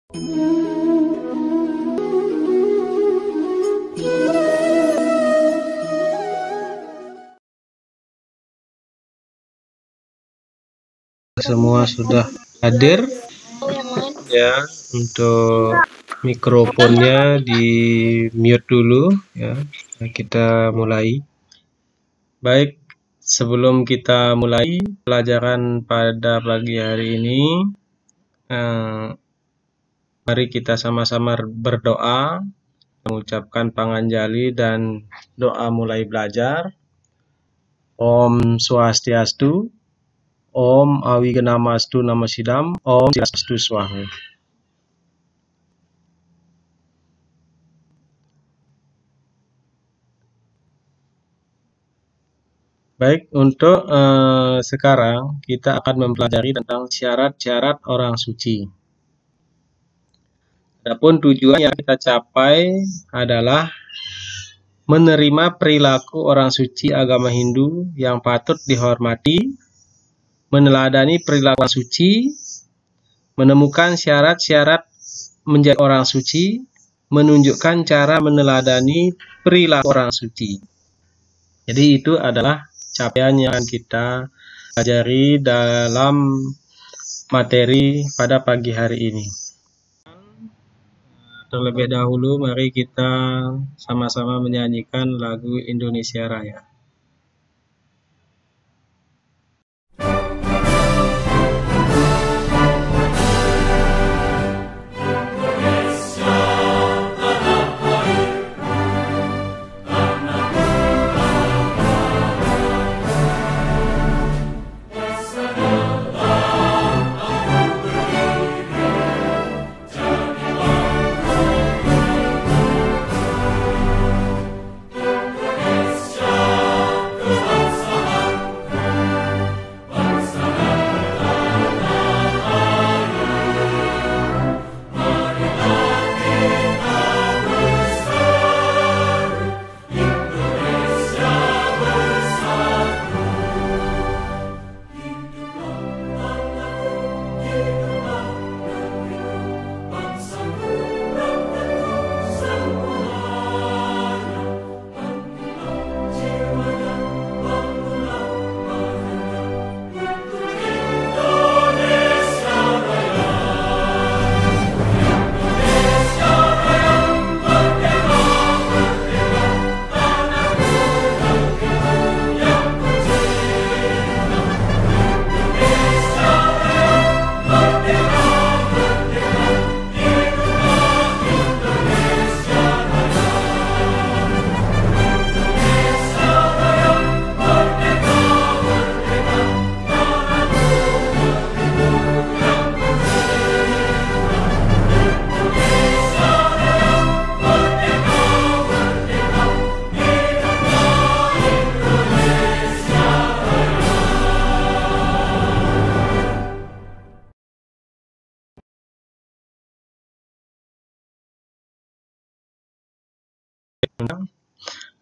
Semua sudah hadir ya. Untuk mikrofonnya di mute dulu ya. Kita mulai. Baik, sebelum kita mulai pelajaran pada pagi hari ini, mari kita sama-sama berdoa, mengucapkan panganjali dan doa mulai belajar. Om Swastiastu, Om Awigenamastu Namasidam, Om Swastiastu Swaha. Baik, untuk sekarang kita akan mempelajari tentang syarat-syarat orang suci. Adapun tujuan yang kita capai adalah menerima perilaku orang suci agama Hindu yang patut dihormati, meneladani perilaku orang suci, menemukan syarat-syarat menjadi orang suci, menunjukkan cara meneladani perilaku orang suci. Jadi itu adalah capaian yang akan kita pelajari dalam materi pada pagi hari ini. Terlebih dahulu mari kita sama-sama menyanyikan lagu Indonesia Raya.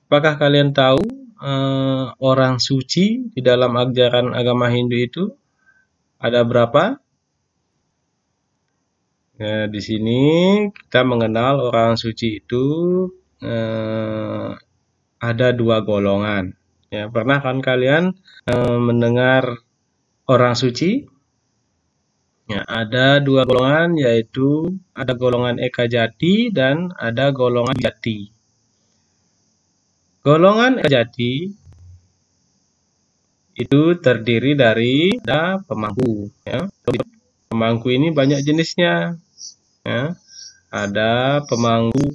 Apakah kalian tahu orang suci di dalam ajaran agama Hindu itu ada berapa? Nah, di sini kita mengenal orang suci itu ada dua golongan. Ya, pernah kan kalian mendengar orang suci? Ya, ada dua golongan, yaitu ada golongan Eka Jati dan ada golongan Jati. Golongan Eka Jati itu terdiri dari ada pemangku. Ya. Pemangku ini banyak jenisnya. Ya. Ada pemangku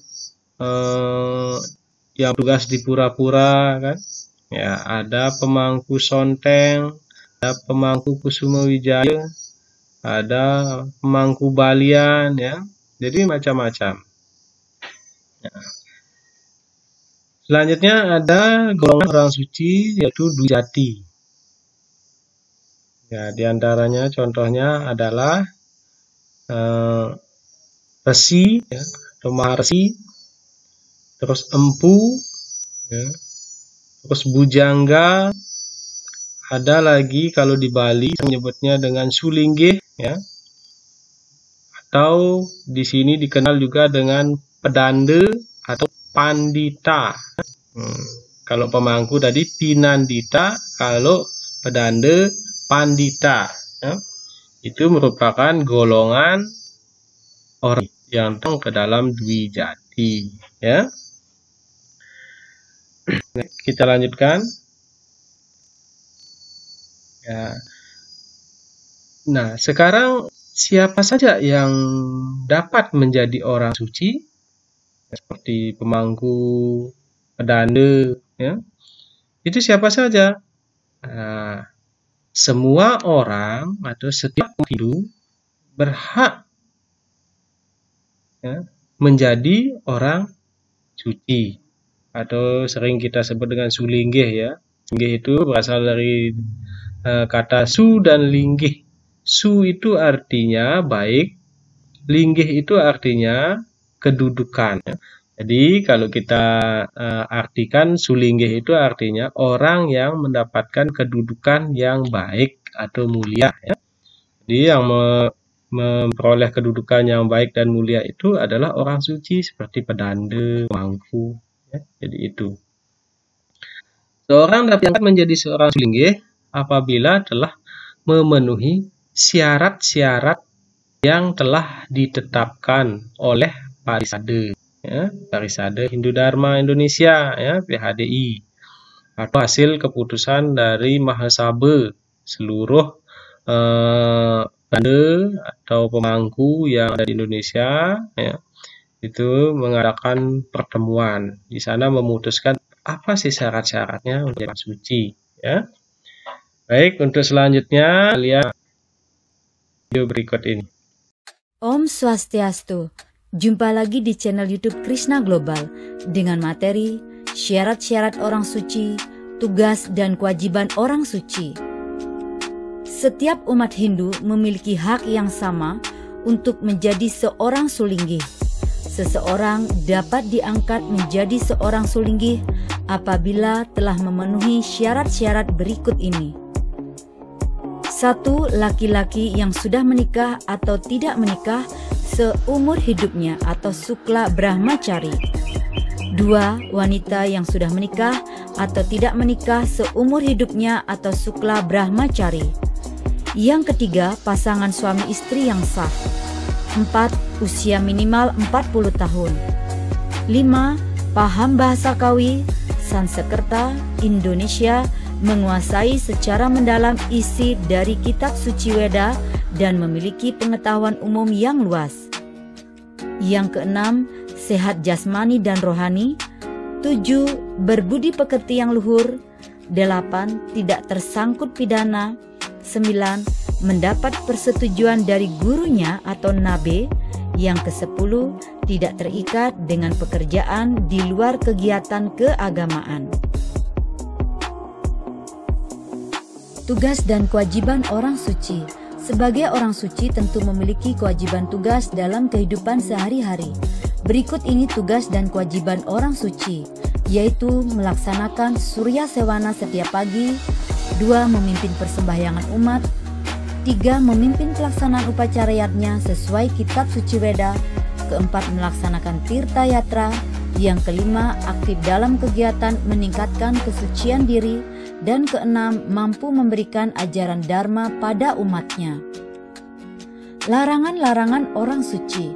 yang tugas di pura-pura, kan? Ya, ada pemangku Sonteng, ada pemangku Kusuma Wijaya, ada pemangku Balian, ya. Jadi macam-macam. Ya. Selanjutnya ada golongan orang suci yaitu Dwi Jati. Ya, diantaranya contohnya adalah Resi, ya, atau Maharsi, terus Empu, ya, terus Bujangga, ada lagi kalau di Bali menyebutnya dengan Sulinggih, ya, atau di sini dikenal juga dengan pedanda atau pandita. Kalau pemangku tadi pinandita, kalau pedanda pandita. Ya. Itu merupakan golongan orang yang datang ke dalam Dwijati. Ya. Kita lanjutkan. Ya. Nah, sekarang siapa saja yang dapat menjadi orang suci? Seperti pemangku, pedanda, ya. Itu siapa saja? Nah, semua orang atau setiap individu berhak ya, menjadi orang suci atau sering kita sebut dengan sulinggih ya. Linggih itu berasal dari kata su dan linggih. Su itu artinya baik, linggih itu artinya kedudukan. Ya. Jadi kalau kita artikan sulinggih itu artinya orang yang mendapatkan kedudukan yang baik atau mulia. Ya. Jadi yang memperoleh kedudukan yang baik dan mulia itu adalah orang suci seperti pedanda, pemangku. Ya. Jadi itu. Seorang dapat menjadi seorang sulinggih apabila telah memenuhi syarat-syarat yang telah ditetapkan oleh Parisade. Ya, Parisade Hindu Dharma Indonesia ya, PHDI atau hasil keputusan dari Mahasabha seluruh pedanda atau pemangku yang ada di Indonesia ya, itu mengadakan pertemuan di sana memutuskan apa sih syarat-syaratnya untuk orang suci ya. Baik, untuk selanjutnya lihat video berikut ini. Om Swastiastu. Jumpa lagi di channel YouTube Krishna Global dengan materi syarat-syarat orang suci, tugas dan kewajiban orang suci. Setiap umat Hindu memiliki hak yang sama untuk menjadi seorang sulinggih. Seseorang dapat diangkat menjadi seorang sulinggih apabila telah memenuhi syarat-syarat berikut ini. 1. Laki-laki yang sudah menikah atau tidak menikah seumur hidupnya atau Sukla Brahmacari. 2. Wanita yang sudah menikah atau tidak menikah seumur hidupnya atau Sukla Brahmacari. Yang ketiga, pasangan suami istri yang sah. 4. Usia minimal 40 tahun. 5. Paham bahasa Kawi, Sanskerta, Indonesia, menguasai secara mendalam isi dari kitab suci Weda dan memiliki pengetahuan umum yang luas. Yang keenam, sehat jasmani dan rohani. 7. Berbudi pekerti yang luhur. 8. Tidak tersangkut pidana. 9. Mendapat persetujuan dari gurunya atau nabe. Yang ke-10, tidak terikat dengan pekerjaan di luar kegiatan keagamaan. Tugas dan kewajiban orang suci. Sebagai orang suci tentu memiliki kewajiban tugas dalam kehidupan sehari-hari. Berikut ini tugas dan kewajiban orang suci, yaitu melaksanakan Surya Sewana setiap pagi. 2. Memimpin persembahyangan umat. 3. Memimpin pelaksanaan upacara yatnya sesuai kitab suci Weda. 4. Melaksanakan Tirta Yatra. Yang kelima, aktif dalam kegiatan meningkatkan kesucian diri. Dan 6. Mampu memberikan ajaran Dharma pada umatnya. Larangan-larangan orang suci.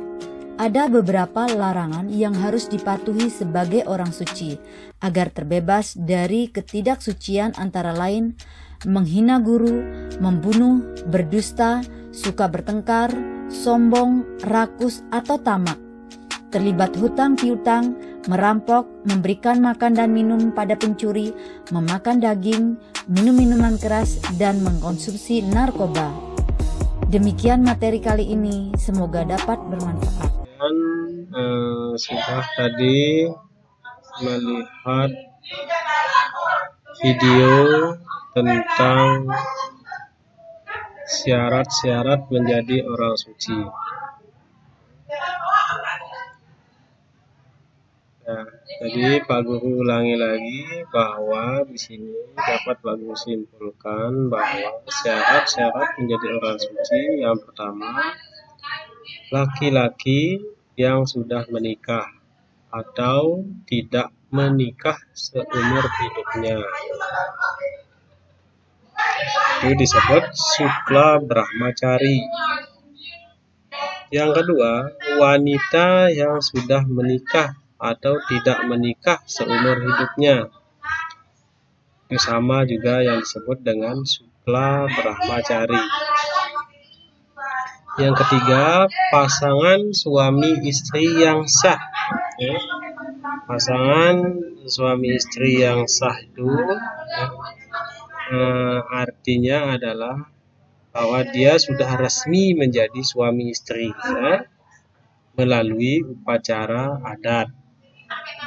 Ada beberapa larangan yang harus dipatuhi sebagai orang suci agar terbebas dari ketidaksucian, antara lain menghina guru, membunuh, berdusta, suka bertengkar, sombong, rakus atau tamak, terlibat hutang piutang, merampok, memberikan makan dan minum pada pencuri, memakan daging, minum minuman keras, dan mengkonsumsi narkoba. Demikian materi kali ini, semoga dapat bermanfaat. Dan sudah tadi melihat video tentang syarat-syarat menjadi orang suci. Nah, jadi Pak Guru ulangi lagi bahwa di sini dapat Pak Guru simpulkan bahwa syarat-syarat menjadi orang suci yang pertama laki-laki yang sudah menikah atau tidak menikah seumur hidupnya. Itu disebut Shukla Brahmachari. Yang kedua, wanita yang sudah menikah atau tidak menikah seumur hidupnya. Itu sama juga yang disebut dengan Shukla Brahmachari. Yang ketiga, pasangan suami istri yang sah. Ya. Pasangan suami istri yang sah itu artinya adalah bahwa dia sudah resmi menjadi suami istri, ya, melalui upacara adat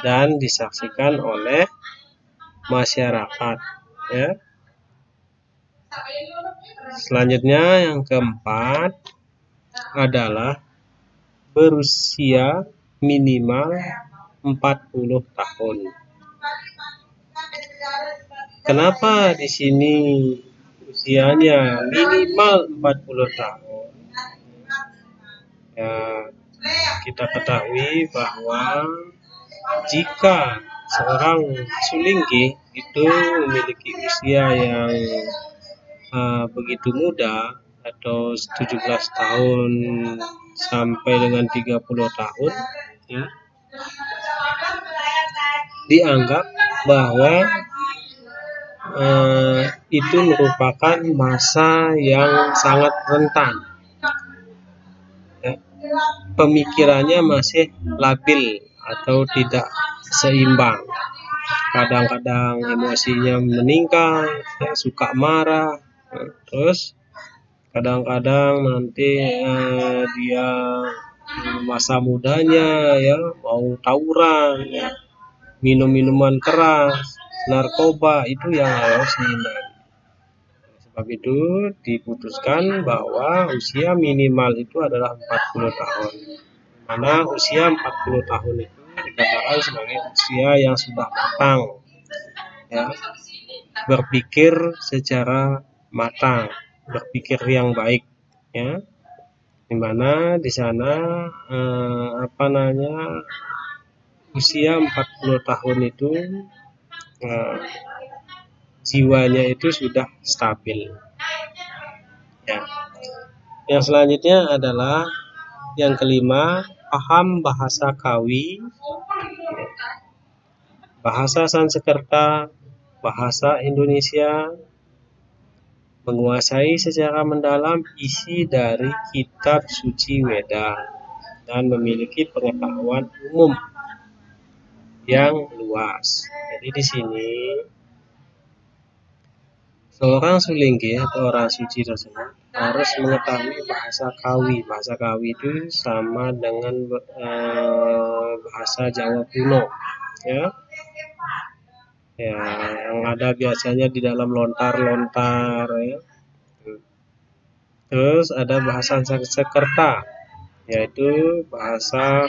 dan disaksikan oleh masyarakat. Ya. Selanjutnya yang keempat adalah berusia minimal 40 tahun. Kenapa di sini usianya minimal 40 tahun? Ya, kita ketahui bahwa jika seorang sulinggi itu memiliki usia yang begitu muda atau 17 tahun sampai dengan 30 tahun, ya, dianggap bahwa itu merupakan masa yang sangat rentan. Ya, pemikirannya masih labil atau tidak seimbang. Kadang-kadang emosinya meningkat, ya, suka marah, ya, terus kadang-kadang nanti dia masa mudanya ya mau tawuran, ya, minum minuman keras, narkoba, itu yang harus dihindari. Sebab itu diputuskan bahwa usia minimal itu adalah 40 tahun. Karena usia 40 tahun itu dikatakan sebagai usia yang sudah matang, ya, berpikir secara matang, berpikir yang baik, ya, dimana di sana usia 40 tahun itu jiwanya itu sudah stabil. Ya. Yang selanjutnya adalah yang kelima, paham bahasa Kawi, bahasa Sanskerta, bahasa Indonesia, menguasai secara mendalam isi dari kitab suci Weda, dan memiliki pengetahuan umum yang luas. Jadi di sini seorang sulinggi atau orang suci tersebut harus mengetahui bahasa Kawi. Bahasa Kawi itu sama dengan bahasa Jawa kuno, ya. Ya, yang ada biasanya di dalam lontar-lontar, ya. Terus ada bahasa Sanskerta, yaitu bahasa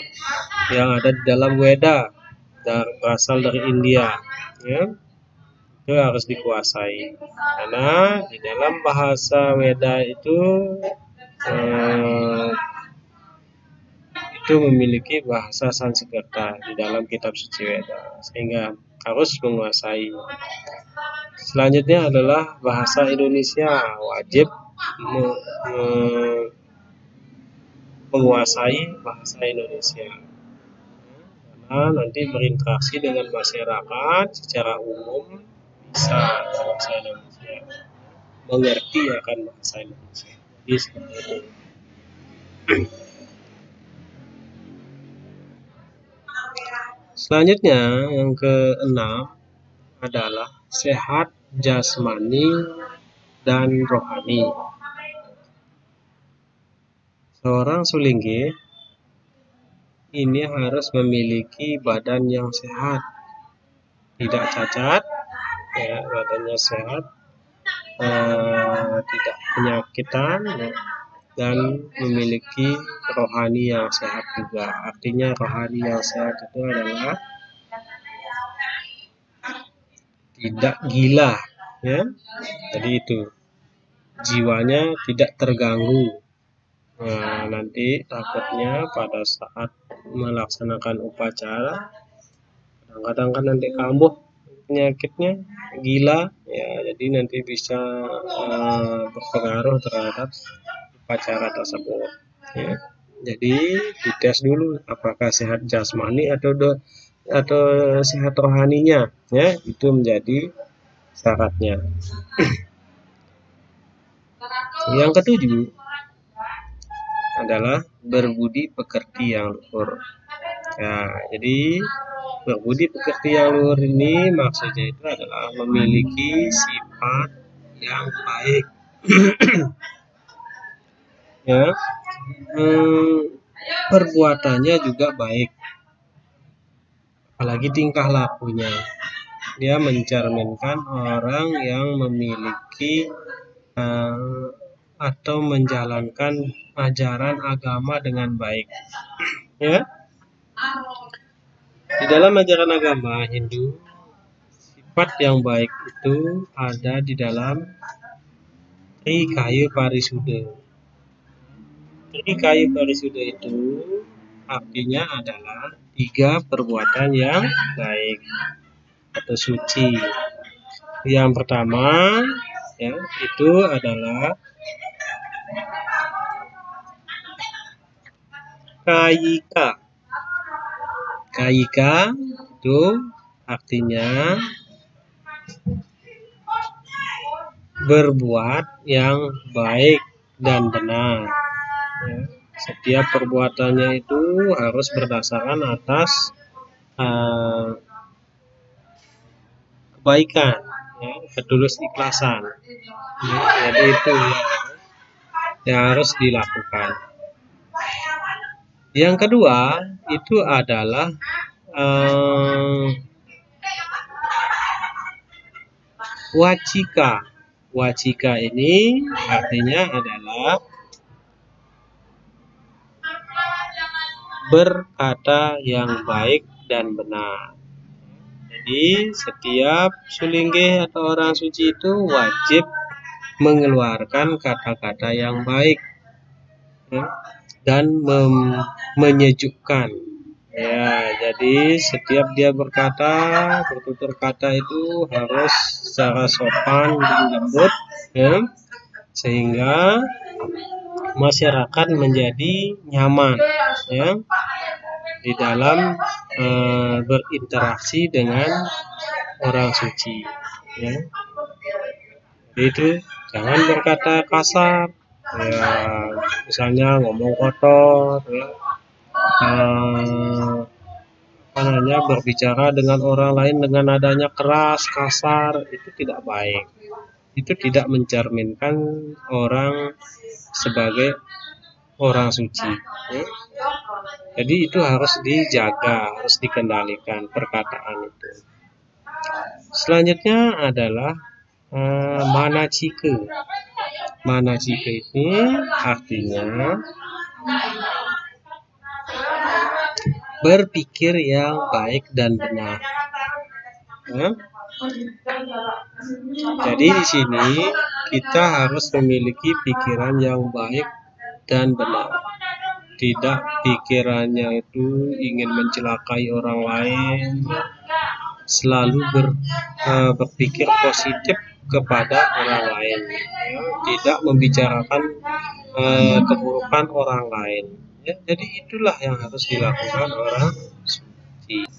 yang ada di dalam Weda, berasal dari India, ya. Itu harus dikuasai, karena di dalam bahasa Weda itu memiliki bahasa Sanskerta di dalam kitab suci Weda, sehingga harus menguasai. Selanjutnya adalah bahasa Indonesia, wajib menguasai bahasa Indonesia, karena nanti berinteraksi dengan masyarakat secara umum bisa bahasa Indonesia, mengerti akan bahasa Indonesia. Jadi seperti itu. Selanjutnya yang keenam adalah sehat jasmani dan rohani. Seorang sulinggi ini harus memiliki badan yang sehat, tidak cacat, ya, badannya sehat, tidak penyakitan, ya, dan memiliki rohani yang sehat juga. Artinya rohani yang sehat itu adalah tidak gila, ya. Jadi itu jiwanya tidak terganggu, Nah, nanti takutnya pada saat melaksanakan upacara kadang-kadang kan nanti kambuh penyakitnya, gila ya, jadi nanti bisa berpengaruh terhadap upacara tersebut ya. Jadi dites dulu apakah sehat jasmani atau sehat rohaninya ya, itu menjadi syaratnya. Yang ketujuh adalah berbudi pekerti yang luhur. Nah, jadi berbudi pekerti yang luhur ini maksudnya itu adalah memiliki sifat yang baik. Ya, perbuatannya juga baik, apalagi tingkah lakunya. Dia mencerminkan orang yang memiliki atau menjalankan ajaran agama dengan baik. Ya, di dalam ajaran agama Hindu, sifat yang baik itu ada di dalam Trikaya Parisuddha. Trikaya Parisuddha itu artinya adalah 3 perbuatan yang baik atau suci. Yang pertama ya, itu adalah kayika. Kayika itu artinya berbuat yang baik dan benar. Ya, setiap perbuatannya itu harus berdasarkan atas kebaikan, ya, ketulus ikhlasan. Ya, jadi itu yang harus dilakukan. Yang kedua itu adalah wacika. Wacika ini artinya adalah berkata yang baik dan benar. Jadi setiap sulingge atau orang suci itu wajib mengeluarkan kata-kata yang baik ya, dan menyejukkan. Ya, jadi setiap dia bertutur kata itu harus secara sopan dan lembut ya, sehingga masyarakat menjadi nyaman ya di dalam berinteraksi dengan orang suci ya. Itu jangan berkata kasar ya, misalnya ngomong kotor ya, berbicara dengan orang lain dengan nadanya keras, kasar, itu tidak baik. Itu tidak mencerminkan orang sebagai orang suci ya. Jadi itu harus dijaga, harus dikendalikan perkataan itu. Selanjutnya adalah manacika. Manacika ini artinya berpikir yang baik dan benar. Ya. Jadi di sini kita harus memiliki pikiran yang baik dan benar. Tidak pikirannya itu ingin mencelakai orang lain, selalu berpikir positif kepada orang lain, tidak membicarakan keburukan orang lain. Ya, jadi itulah yang harus dilakukan orang suci.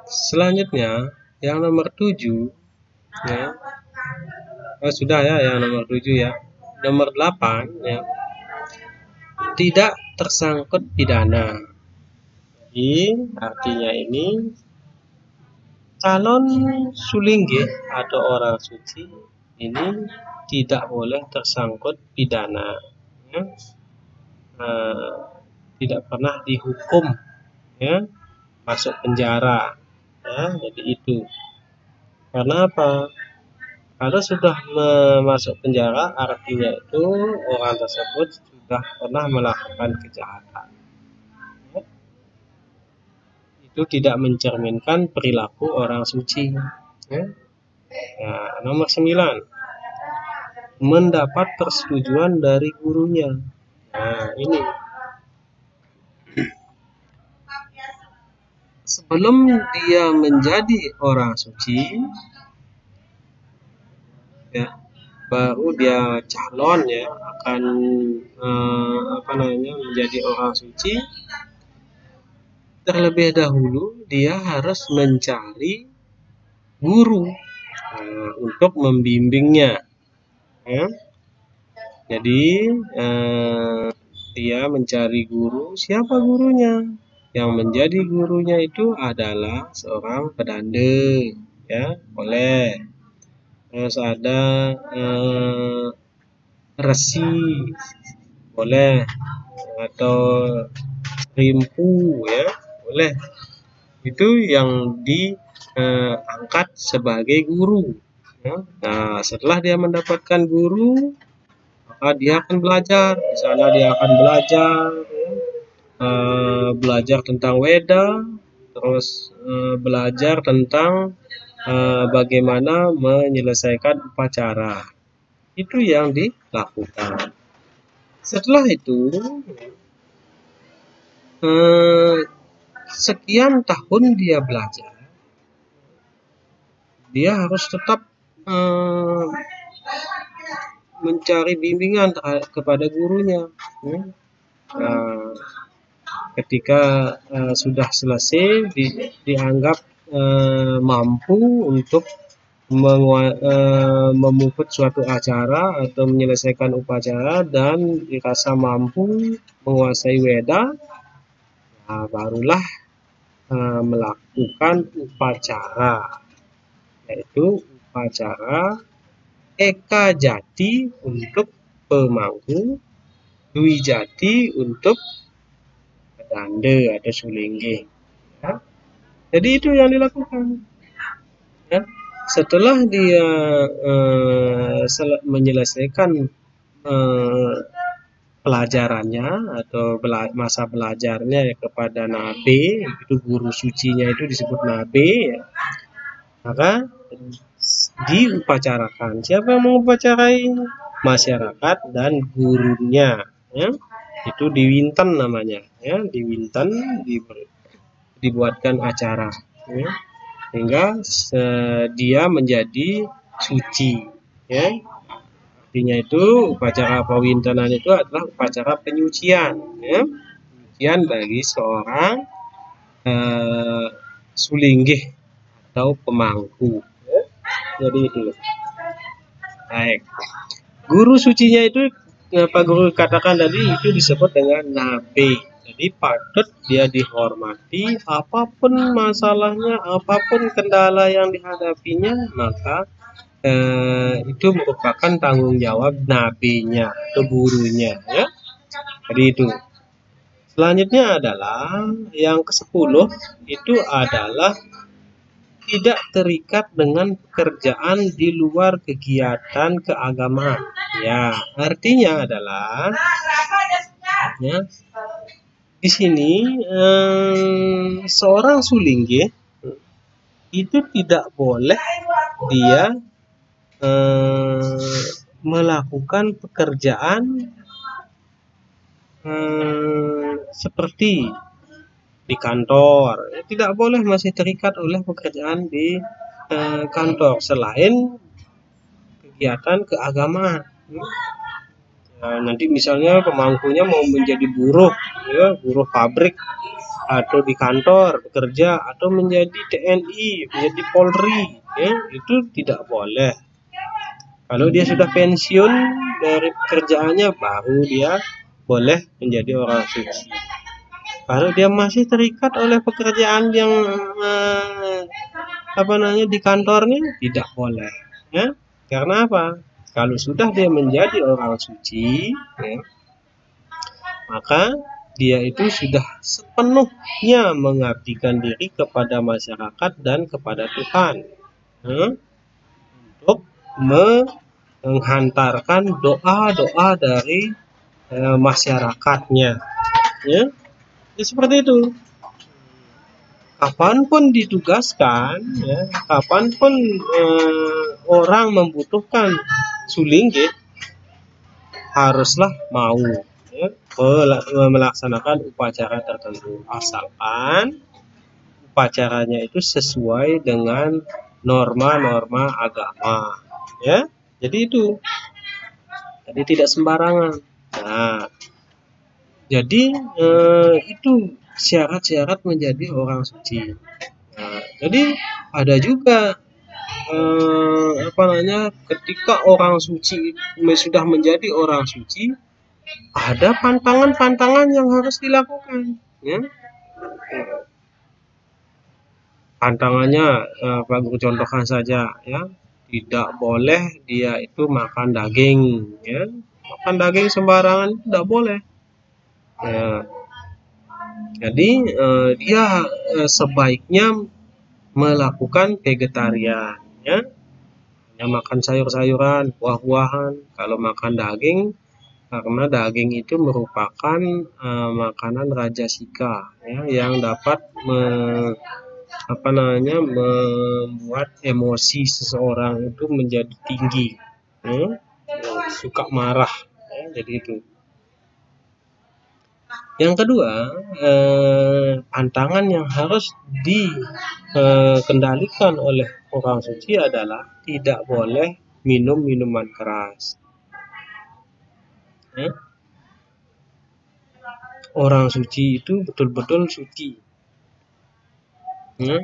Selanjutnya yang nomor 7 ya. Sudah ya yang nomor 7 ya. Nomor 8 ya. Tidak tersangkut pidana. Jadi artinya ini calon sulingge atau orang suci ini tidak boleh tersangkut pidana ya. Tidak pernah dihukum ya, masuk penjara ya. Jadi itu karena apa? Kalau sudah masuk penjara artinya itu orang tersebut sudah pernah melakukan kejahatan ya. Itu tidak mencerminkan perilaku orang suci ya. Nah, nomor 9 mendapat persetujuan dari gurunya. Nah, ini sebelum dia menjadi orang suci, ya, baru dia calon ya akan menjadi orang suci. Terlebih dahulu dia harus mencari guru untuk membimbingnya. Ya. Jadi dia mencari guru. Siapa gurunya? Yang menjadi gurunya itu adalah seorang pedande, ya, boleh. Terus ada resi, boleh, atau rimpu, ya, boleh. Itu yang diangkat sebagai guru. Ya. Nah, setelah dia mendapatkan guru, maka dia akan belajar. Di sana dia akan belajar, ya, belajar tentang Weda, terus belajar tentang bagaimana menyelesaikan upacara. Itu yang dilakukan. Setelah itu, sekian tahun dia belajar, dia harus tetap mencari bimbingan kepada gurunya. Ketika sudah selesai, dianggap mampu untuk memuput suatu acara atau menyelesaikan upacara dan dirasa mampu menguasai Weda, nah, barulah melakukan upacara, yaitu upacara Eka Jati untuk pemangku, Dwi Jati untuk pedande atau sulingge. Ya. Jadi itu yang dilakukan. Ya. Setelah dia menyelesaikan pelajarannya atau masa belajarnya kepada nabe, itu guru sucinya itu disebut nabe, ya, maka diupacarakan. Siapa yang mengupacarai? Masyarakat dan gurunya, ya. Itu diwinten namanya, ya, diwinten, dibuatkan acara, ya, sehingga dia menjadi suci, ya. Artinya itu upacara pawintenan itu adalah upacara penyucian, ya, penyucian bagi seorang sulinggih atau pemangku, ya. Jadi itu. Baik. Guru sucinya itu, Pak Guru katakan tadi, itu disebut dengan nabe. Jadi patut dia dihormati, apapun masalahnya, apapun kendala yang dihadapinya, maka itu merupakan tanggung jawab nabinya atau gurunya, ya. Jadi itu. Selanjutnya adalah yang ke-10, itu adalah tidak terikat dengan pekerjaan di luar kegiatan keagamaan. Ya, artinya adalah, ya, di sini seorang sulingge itu tidak boleh dia melakukan pekerjaan seperti di kantor. Tidak boleh masih terikat oleh pekerjaan di kantor selain kegiatan keagamaan. Nah, nanti misalnya pemangkunya mau menjadi buruh, ya, buruh pabrik atau di kantor bekerja, atau menjadi TNI, menjadi Polri, ya, itu tidak boleh. Kalau dia sudah pensiun dari pekerjaannya, baru dia boleh menjadi orang suci. Kalau dia masih terikat oleh pekerjaan yang di kantornya, tidak boleh, ya. Karena apa? Kalau sudah dia menjadi orang suci, ya, maka dia itu sudah sepenuhnya mengabdikan diri kepada masyarakat dan kepada Tuhan, ya, untuk menghantarkan doa-doa dari masyarakatnya, ya. Ya, seperti itu. Kapanpun ditugaskan, ya, kapanpun orang membutuhkan sulinggih, haruslah mau ya, melaksanakan upacara tertentu, asalkan upacaranya itu sesuai dengan norma-norma agama ya. Jadi itu tidak sembarangan. Nah, jadi itu syarat-syarat menjadi orang suci. Nah, jadi ada juga ketika orang suci sudah menjadi orang suci, ada pantangan-pantangan yang harus dilakukan ya. Pantangannya Pak Guru contohkan saja ya, tidak boleh dia itu makan daging ya, makan daging sembarangan tidak boleh ya. Jadi dia sebaiknya melakukan vegetarian ya, hanya makan sayur-sayuran, buah-buahan. Kalau makan daging, karena daging itu merupakan makanan rajasika ya, yang dapat membuat emosi seseorang itu menjadi tinggi ya, suka marah ya, jadi itu. Yang kedua, pantangan yang harus dikendalikan oleh orang suci adalah tidak boleh minum minuman keras ya. Orang suci itu betul-betul suci ya.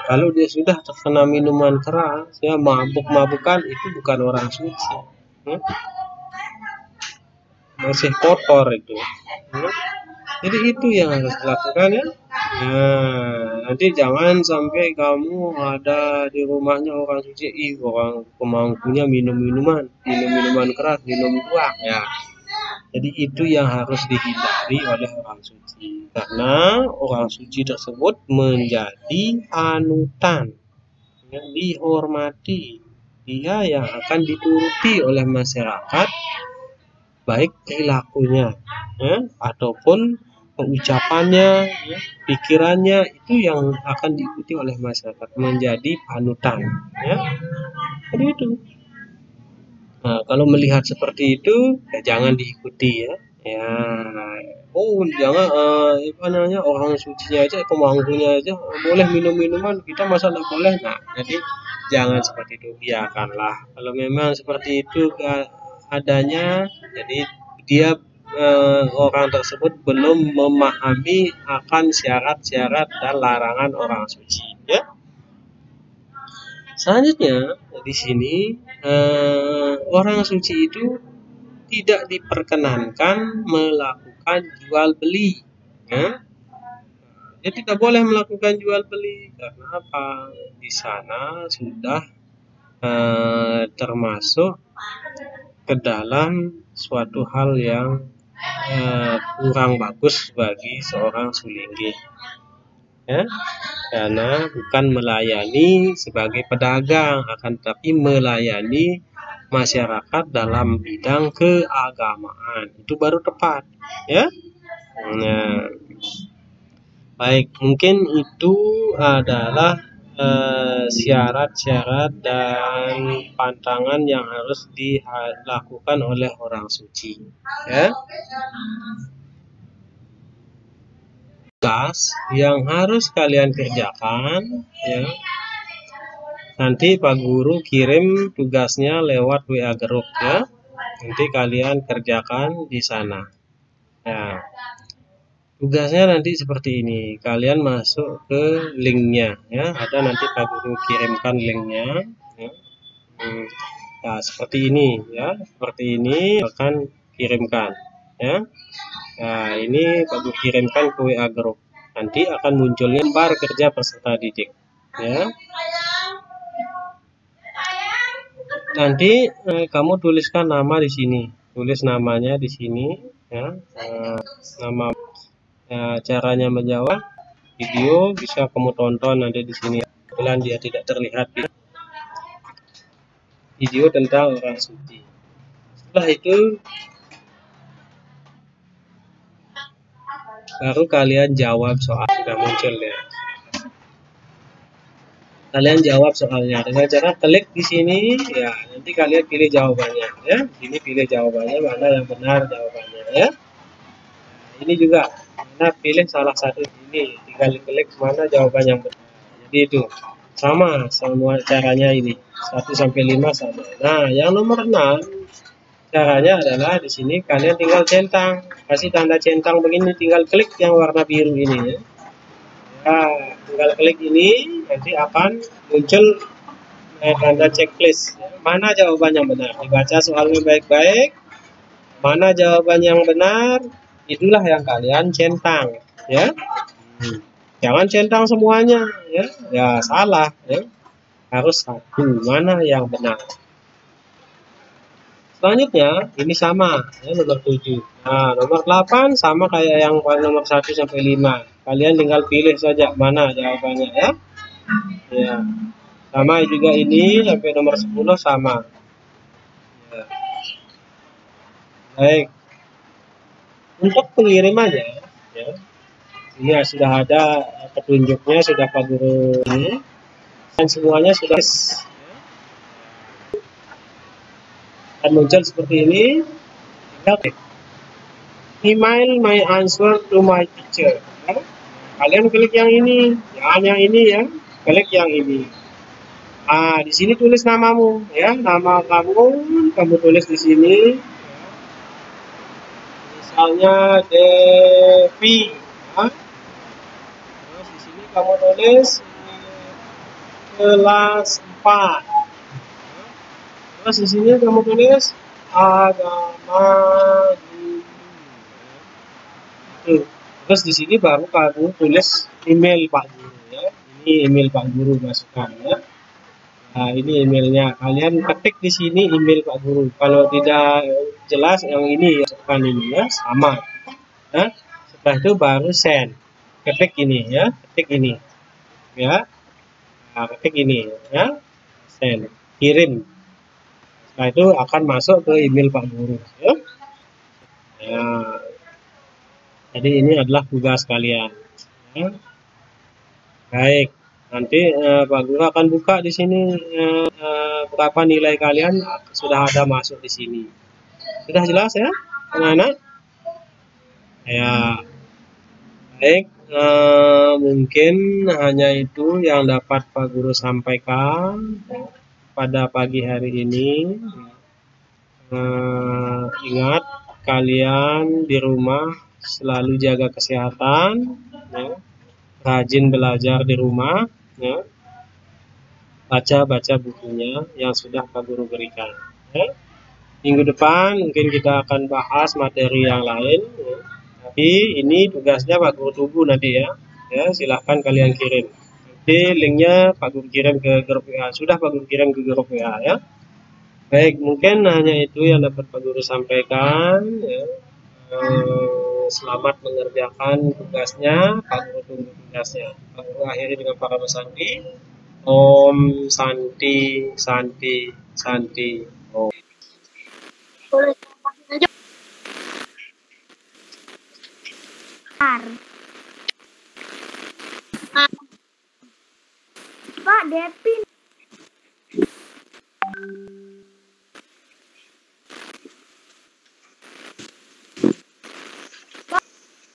Kalau dia sudah terkena minuman keras ya, mabuk-mabukan, itu bukan orang suci ya. Masih kotor itu ya. Jadi itu yang harus dilakukan ya. Nanti jangan sampai kamu ada di rumahnya orang suci, orang pemangkunya minum minuman keras, minum tuak ya. Jadi itu yang harus dihindari oleh orang suci, karena orang suci tersebut menjadi panutan yang dihormati, dia yang akan dituruti oleh masyarakat, baik perilakunya ya, ataupun ucapannya ya, pikirannya, itu yang akan diikuti oleh masyarakat, menjadi panutan ya. Jadi itu. Nah, kalau melihat seperti itu ya jangan diikuti ya. Jangan orang sucinya aja, pemangkunya aja boleh minum minuman, kita masa nggak boleh. Nah, jadi jangan seperti itu, biarkanlah. Kalau memang seperti itu adanya, jadi dia orang tersebut belum memahami akan syarat-syarat dan larangan orang suci ya. Selanjutnya di sini orang suci itu tidak diperkenankan melakukan jual beli ya. Dia tidak boleh melakukan jual beli karena apa? Di sana sudah termasuk ke dalam suatu hal yang kurang bagus bagi seorang sulinggih ya, karena bukan melayani sebagai pedagang, akan tetapi melayani masyarakat dalam bidang keagamaan, itu baru tepat ya. Nah, baik, mungkin itu adalah syarat-syarat dan pantangan yang harus dilakukan oleh orang suci ya. Tugas yang harus kalian kerjakan ya, nanti Pak Guru kirim tugasnya lewat WA Group ya, nanti kalian kerjakan di sana ya. Tugasnya nanti seperti ini, kalian masuk ke linknya ya, ada nanti Pak Guru kirimkan linknya ya. Nah, seperti ini ya, seperti ini akan kirimkan ya. Nah, ini Pak Guru kirimkan ke WA Group, nanti akan munculnya bar kerja peserta didik ya. Nanti kamu tuliskan nama di sini, tulis namanya di sini ya, nama. Caranya menjawab, video bisa kamu tonton nanti di sini. Kebetulan dia tidak terlihat di video tentang orang suci. Setelah itu baru kalian jawab soal sudah muncul ya. kalian jawab soalnya dengan cara klik di sini ya. Nanti kalian pilih jawabannya ya. Ini pilih jawabannya mana yang benar jawabannya ya. Ini juga mana pilih salah satu ini, tinggal klik mana jawaban yang benar. Jadi itu sama semua caranya ini 1 sampai 5 sama. Nah, yang nomor 6 caranya adalah di sini kalian tinggal centang, kasih tanda centang begini, tinggal klik yang warna biru ini ya. Nah, tinggal klik ini nanti akan muncul tanda checklist. Mana jawaban yang benar? Dibaca soalnya baik-baik. Mana jawaban yang benar? Itulah yang kalian centang, ya. Jangan centang semuanya, ya. Ya salah, ya. Harus satu. Mana yang benar? Selanjutnya ini sama, ya, nomor 7. Nah, nomor 8 sama kayak yang nomor 1 sampai 5. Kalian tinggal pilih saja mana jawabannya ya. Ya. Sama juga ini sampai nomor 10 sama. Ya. Baik. Untuk pengirimannya ya. Ini sudah ada petunjuknya, sudah Pak Guru ini. Dan semuanya sudah akan muncul seperti ini. Tinggal email my answer to my teacher. Ya. Kalian klik yang ini, jangan yang ini ya. Klik yang ini. Ah, di sini tulis namamu ya, nama kamu tulis di sini. Misalnya Devi. Ya. Terus di sini kamu tulis kelas 4. Terus di sini kamu tulis agama dulu. Terus di sini baru kamu tulis email Pak Guru ya. Ini email Pak Guru masukkan ya. Nah, ini emailnya. Kalian ketik di sini email Pak Guru. Kalau tidak jelas yang ini masukkan ini ya, sama. Nah, setelah itu baru send. Ketik ini ya, ketik ini. Ya. Nah, ketik ini ya. Send. Kirim. Setelah itu akan masuk ke email Pak Guru ya. Nah, jadi ini adalah tugas kalian ya. Baik, nanti Pak Guru akan buka di sini berapa nilai kalian sudah ada masuk di sini. Sudah jelas ya anak-anak ya. Baik, mungkin hanya itu yang dapat Pak Guru sampaikan pada pagi hari ini. Ingat, kalian di rumah selalu jaga kesehatan ya. Rajin belajar di rumah ya. Baca bukunya yang sudah Pak Guru berikan ya. Minggu depan mungkin kita akan bahas materi yang lain ya. Tapi ini tugasnya Pak Guru tunggu nanti ya. Ya, silahkan kalian kirim. Nanti linknya Pak Guru kirim ke grup WA. Sudah Pak Guru kirim ke grup WA ya. Baik, mungkin hanya itu yang dapat Pak Guru sampaikan ya. Selamat mengerjakan tugasnya. Pak Guru tunggu tugasnya. Pak Guru akhiri dengan para pesanti. Om Santi Santi Santi Om. Pak Devin